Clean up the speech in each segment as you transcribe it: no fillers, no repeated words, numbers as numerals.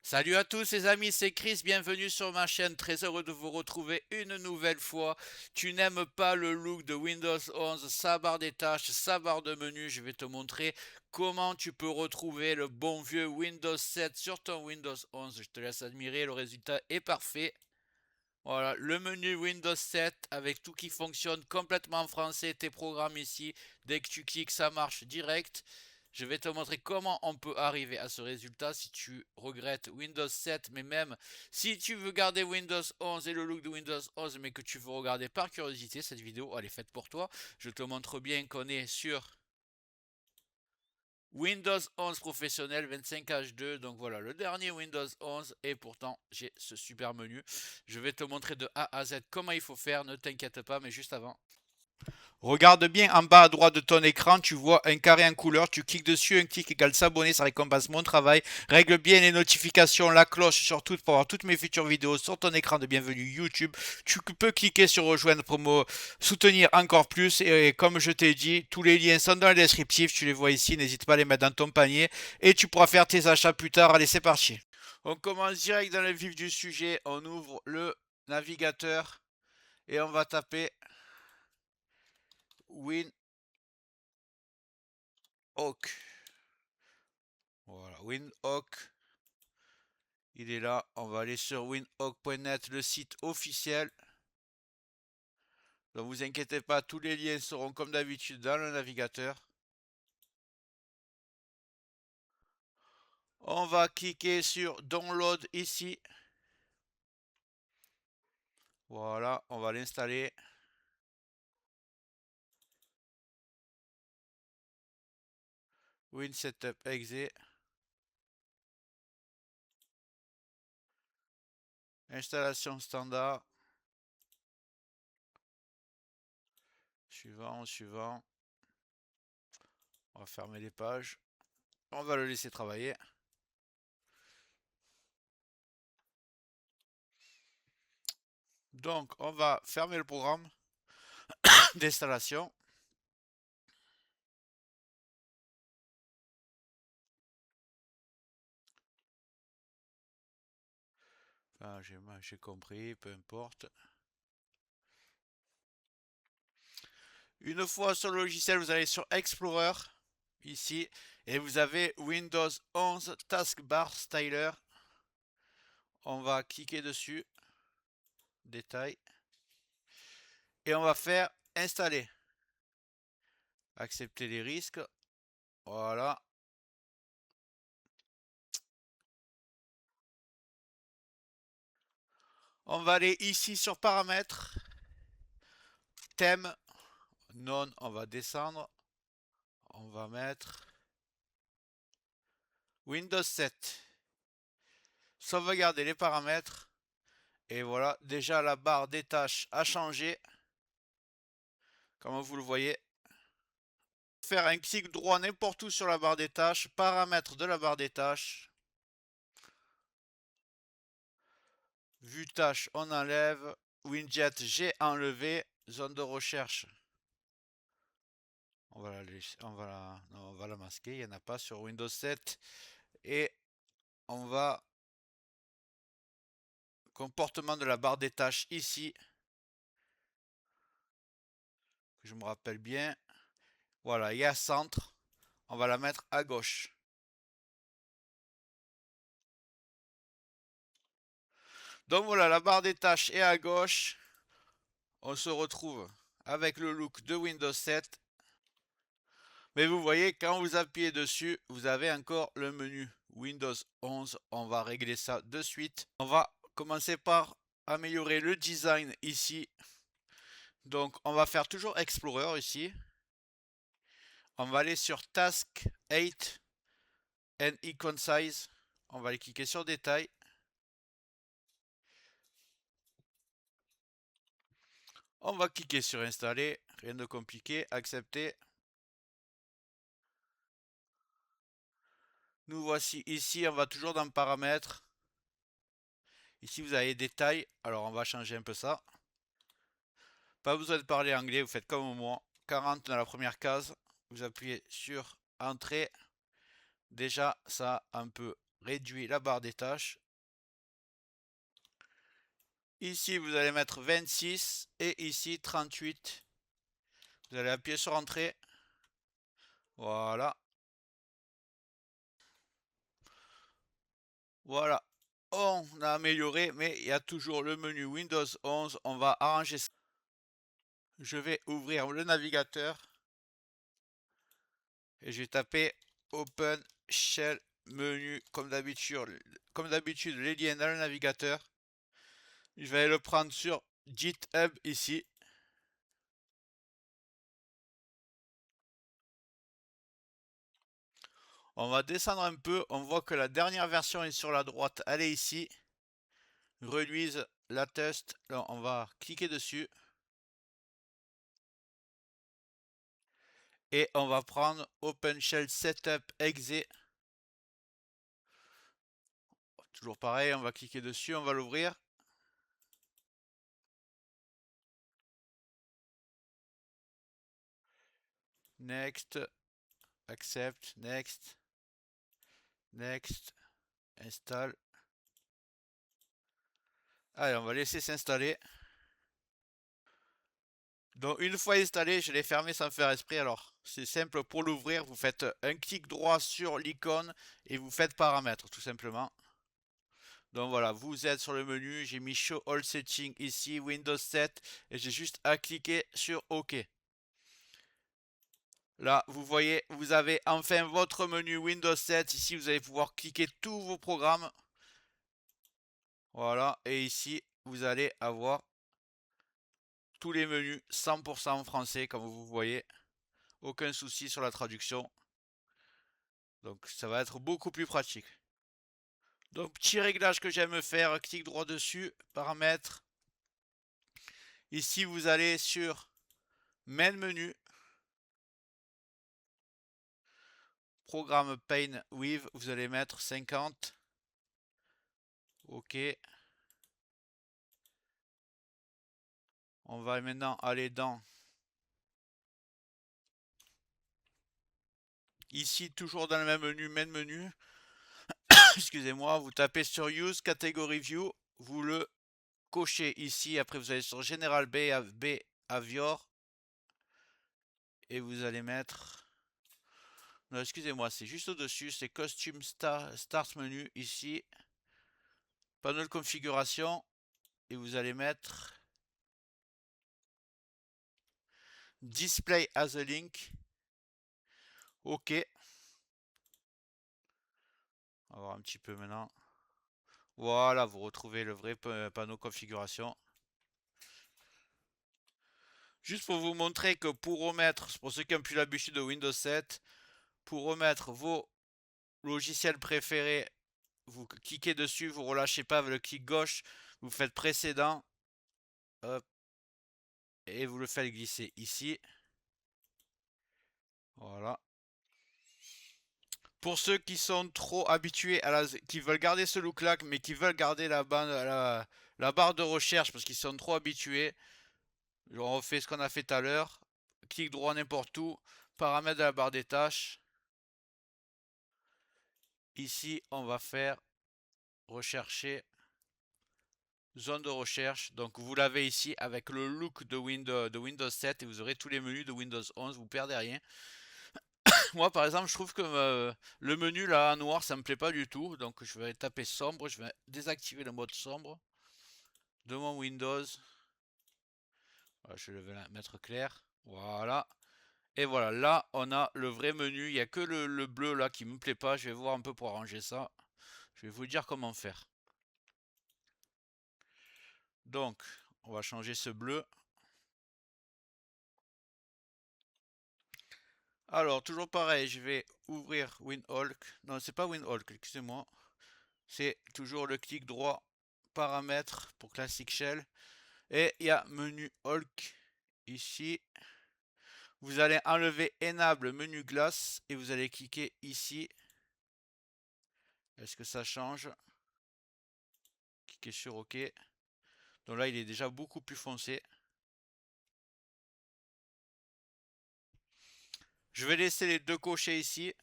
Salut à tous les amis, c'est Chris, bienvenue sur ma chaîne, très heureux de vous retrouver une nouvelle fois. Tu n'aimes pas le look de Windows 11, sa barre des tâches, sa barre de menu, je vais te montrer comment tu peux retrouver le bon vieux Windows 7 sur ton Windows 11. Je te laisse admirer, le résultat est parfait. Voilà, le menu Windows 7 avec tout qui fonctionne complètement en français, tes programmes ici, dès que tu cliques ça marche direct. Je vais te montrer comment on peut arriver à ce résultat si tu regrettes Windows 7, mais même si tu veux garder Windows 11 et le look de Windows 11, mais que tu veux regarder par curiosité, cette vidéo elle est faite pour toi. Je te montre bien qu'on est sur Windows 11 professionnel 25H2, donc voilà le dernier Windows 11 et pourtant j'ai ce super menu. Je vais te montrer de A à Z comment il faut faire, ne t'inquiète pas, mais juste avant. Regarde bien en bas à droite de ton écran, tu vois un carré en couleur, tu cliques dessus, un clic égale s'abonner, ça récompense mon travail. Règle bien les notifications, la cloche surtout pour avoir toutes mes futures vidéos sur ton écran de bienvenue YouTube. Tu peux cliquer sur rejoindre pour me soutenir encore plus et comme je t'ai dit, tous les liens sont dans le descriptif, tu les vois ici, n'hésite pas à les mettre dans ton panier et tu pourras faire tes achats plus tard. Allez, c'est parti. On commence direct dans le vif du sujet, on ouvre le navigateur et on va taper Win Hawk. Voilà, Winhawk, il est là. On va aller sur winhawk.net, le site officiel. Donc vous inquiétez pas, tous les liens seront comme d'habitude dans le navigateur. On va cliquer sur Download ici. Voilà, on va l'installer. WinSetupExe. Installation standard. Suivant, suivant. On va fermer les pages. On va le laisser travailler. Donc, on va fermer le programme d'installation. Enfin, j'ai compris, peu importe. Une fois sur le logiciel, vous allez sur Explorer, ici, et vous avez Windows 11 Taskbar Styler. On va cliquer dessus, détail, et on va faire installer. Accepter les risques, voilà. On va aller ici sur paramètres, thème, non, on va descendre. On va mettre Windows 7. Sauvegarder les paramètres. Et voilà, déjà la barre des tâches a changé. Comme vous le voyez. Faire un clic droit n'importe où sur la barre des tâches. Paramètres de la barre des tâches. Vue tâche, on enlève. Widget, j'ai enlevé. Zone de recherche. On va la masquer. Il n'y en a pas sur Windows 7. Et on va comportement de la barre des tâches ici. Que je me rappelle bien. Voilà, il y a centre. On va la mettre à gauche. Donc voilà, la barre des tâches est à gauche. On se retrouve avec le look de Windows 7. Mais vous voyez, quand vous appuyez dessus, vous avez encore le menu Windows 11. On va régler ça de suite. On va commencer par améliorer le design ici. Donc on va faire toujours Explorer ici. On va aller sur Task 8 and Icon Size. On va aller cliquer sur Détail. On va cliquer sur Installer. Rien de compliqué. Accepter. Nous voici ici. On va toujours dans Paramètres. Ici, vous avez Détail. Alors, on va changer un peu ça. Pas besoin de parler anglais, vous faites comme moi. 40 dans la première case, vous appuyez sur Entrée. Déjà, ça a un peu réduit la barre des tâches. Ici, vous allez mettre 26 et ici 38. Vous allez appuyer sur Entrée. Voilà. Voilà. On a amélioré, mais il y a toujours le menu Windows 11. On va arranger ça. Je vais ouvrir le navigateur et je vais taper Open Shell Menu comme d'habitude. Comme d'habitude, les liens dans le navigateur. Je vais le prendre sur GitHub ici. On va descendre un peu. On voit que la dernière version est sur la droite. Elle est ici. Release latest. Là, on va cliquer dessus. Et on va prendre OpenShell Setup Exe. Toujours pareil, on va cliquer dessus, on va l'ouvrir. Next, accept, next, next, install. Allez, on va laisser s'installer. Donc une fois installé, je l'ai fermé sans faire esprit. Alors c'est simple, pour l'ouvrir, vous faites un clic droit sur l'icône et vous faites paramètres tout simplement. Donc voilà, vous êtes sur le menu, j'ai mis Show All Settings ici, Windows 7, et j'ai juste à cliquer sur OK. Là, vous voyez, vous avez enfin votre menu Windows 7. Ici, vous allez pouvoir cliquer tous vos programmes. Voilà, et ici, vous allez avoir tous les menus 100% en français, comme vous voyez. Aucun souci sur la traduction. Donc, ça va être beaucoup plus pratique. Donc, petit réglage que j'aime faire, clic droit dessus, paramètres. Ici, vous allez sur Main menu, programme Paint with, vous allez mettre 50. OK. On va maintenant aller dans ici, toujours dans le même menu, Main menu. Excusez-moi, vous tapez sur Use Category View, vous le cochez ici, après vous allez sur General Behavior et vous allez mettre... Non, excusez-moi, c'est juste au-dessus, c'est Costume Start Menu ici, panneau de configuration et vous allez mettre Display as a link. OK. On va voir un petit peu maintenant. Voilà, vous retrouvez le vrai panneau configuration. Juste pour vous montrer que pour remettre, pour ceux qui ont plus l'habitude de Windows 7, pour remettre vos logiciels préférés, vous cliquez dessus, vous relâchez pas avec le clic gauche, vous faites précédent, hop, et vous le faites glisser ici. Voilà. Pour ceux qui sont trop habitués qui veulent garder ce look-là, mais qui veulent garder la barre de recherche parce qu'ils sont trop habitués, on refait ce qu'on a fait tout à l'heure. Clic droit n'importe où, paramètres de la barre des tâches. Ici, on va faire rechercher zone de recherche. Donc vous l'avez ici avec le look de Windows 7 et vous aurez tous les menus de Windows 11, vous perdez rien. Moi par exemple, je trouve que le menu là en noir, ça me plaît pas du tout. Donc je vais taper sombre, je vais désactiver le mode sombre de mon Windows. Voilà, je vais mettre clair. Voilà. Et voilà, là on a le vrai menu. Il n'y a que le bleu là qui me plaît pas. Je vais voir un peu pour arranger ça. Je vais vous dire comment faire. Donc, on va changer ce bleu. Alors, toujours pareil, je vais ouvrir WinHulk. Non, c'est pas WinHulk, excusez-moi. C'est toujours le clic droit, paramètres pour Classic Shell. Et il y a menu Hulk ici. Vous allez enlever Enable menu glace et vous allez cliquer ici. Est-ce que ça change? Cliquez sur OK. Donc là, il est déjà beaucoup plus foncé. Je vais laisser les deux cochers ici.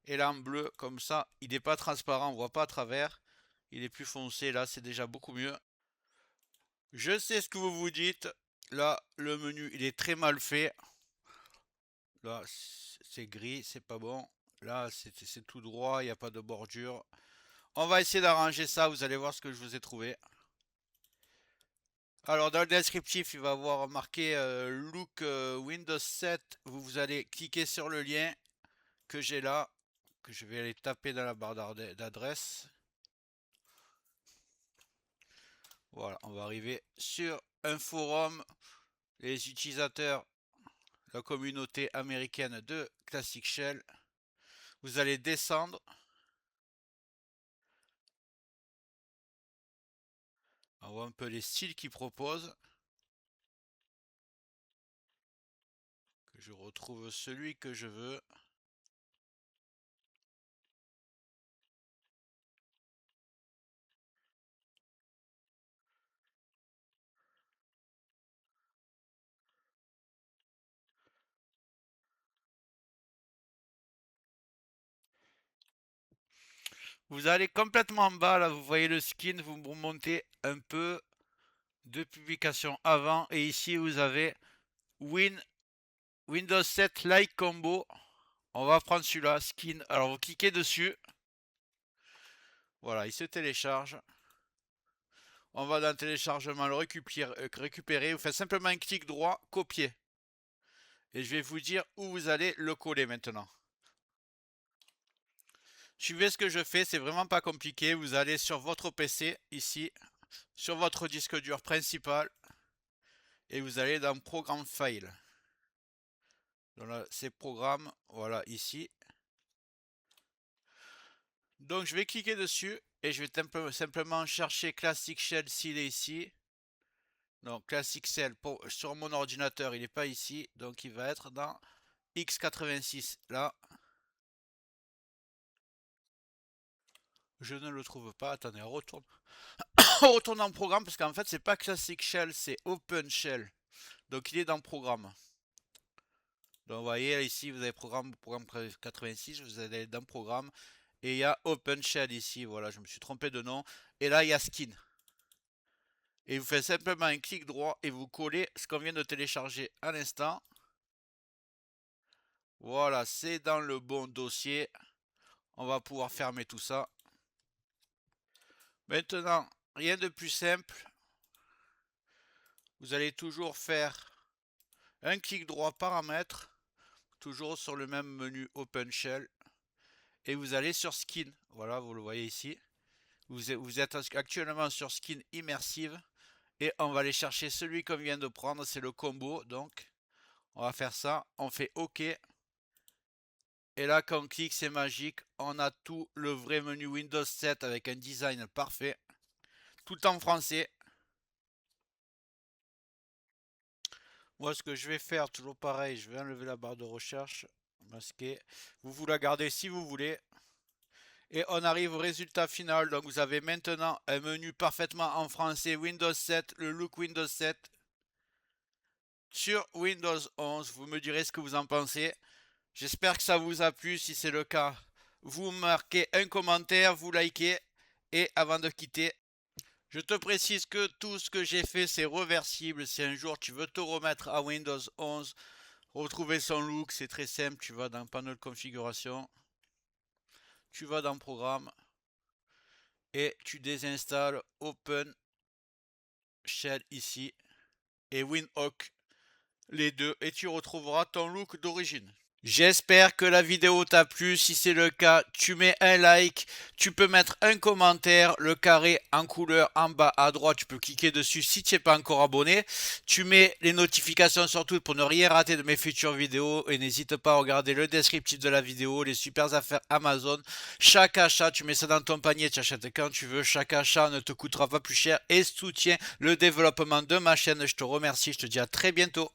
Et là en bleu, comme ça, il n'est pas transparent, on voit pas à travers. Il est plus foncé, là c'est déjà beaucoup mieux. Je sais ce que vous vous dites. Là, le menu, il est très mal fait. Là, c'est gris, c'est pas bon. Là, c'est tout droit, il n'y a pas de bordure. On va essayer d'arranger ça, vous allez voir ce que je vous ai trouvé. Alors, dans le descriptif, il va avoir marqué Look Windows 7. Vous allez cliquer sur le lien que j'ai là, que je vais aller taper dans la barre d'adresse. Voilà, on va arriver sur un forum. Les utilisateurs, la communauté américaine de Classic Shell. Vous allez descendre. On voit un peu les styles qu'ils proposent. Que je retrouve celui que je veux. Vous allez complètement en bas, là, vous voyez le skin, vous remontez un peu de publication avant. Et ici, vous avez Windows 7 Like Combo. On va prendre celui-là, skin. Alors, vous cliquez dessus. Voilà, il se télécharge. On va dans le téléchargement le récupérer. Vous faites simplement un clic droit, copier. Et je vais vous dire où vous allez le coller maintenant. Suivez ce que je fais, c'est vraiment pas compliqué. Vous allez sur votre PC, ici, sur votre disque dur principal. Et vous allez dans Programme File. Donc là, c'est Programme, voilà, ici. Donc je vais cliquer dessus et je vais simplement chercher Classic Shell s'il est ici. Donc Classic Shell, sur mon ordinateur, il n'est pas ici. Donc il va être dans x86, là. Je ne le trouve pas. Attendez, on retourne. On retourne dans le programme parce qu'en fait, c'est pas Classic Shell, c'est Open Shell. Donc il est dans le programme. Donc vous voyez ici, vous avez programme 86, vous allez dans le programme. Et il y a Open Shell ici, voilà, je me suis trompé de nom. Et là, il y a Skin. Et vous faites simplement un clic droit et vous collez ce qu'on vient de télécharger à l'instant. Voilà, c'est dans le bon dossier. On va pouvoir fermer tout ça. Maintenant, rien de plus simple. Vous allez toujours faire un clic droit paramètres. Toujours sur le même menu Open Shell. Et vous allez sur Skin. Voilà, vous le voyez ici. Vous êtes actuellement sur Skin Immersive. Et on va aller chercher celui qu'on vient de prendre. C'est le combo. Donc, on va faire ça. On fait OK. Et là, quand on clique, c'est magique. On a tout le vrai menu Windows 7 avec un design parfait. Tout en français. Moi, ce que je vais faire, toujours pareil, je vais enlever la barre de recherche. Masquer. Vous la gardez si vous voulez. Et on arrive au résultat final. Donc vous avez maintenant un menu parfaitement en français Windows 7, le look Windows 7 sur Windows 11. Vous me direz ce que vous en pensez. J'espère que ça vous a plu. Si c'est le cas, vous marquez un commentaire, vous likez. Et avant de quitter, je te précise que tout ce que j'ai fait, c'est réversible. Si un jour tu veux te remettre à Windows 11, retrouver son look, c'est très simple. Tu vas dans panneau de configuration. Tu vas dans Programme. Et tu désinstalles Open Shell ici. Et Windhoek. Les deux. Et tu retrouveras ton look d'origine. J'espère que la vidéo t'a plu. Si c'est le cas, tu mets un like, tu peux mettre un commentaire, le carré en couleur en bas à droite, tu peux cliquer dessus si tu n'es pas encore abonné. Tu mets les notifications surtout pour ne rien rater de mes futures vidéos et n'hésite pas à regarder le descriptif de la vidéo, les super affaires Amazon. Chaque achat, tu mets ça dans ton panier, tu achètes quand tu veux. Chaque achat ne te coûtera pas plus cher et soutient le développement de ma chaîne. Je te remercie, je te dis à très bientôt.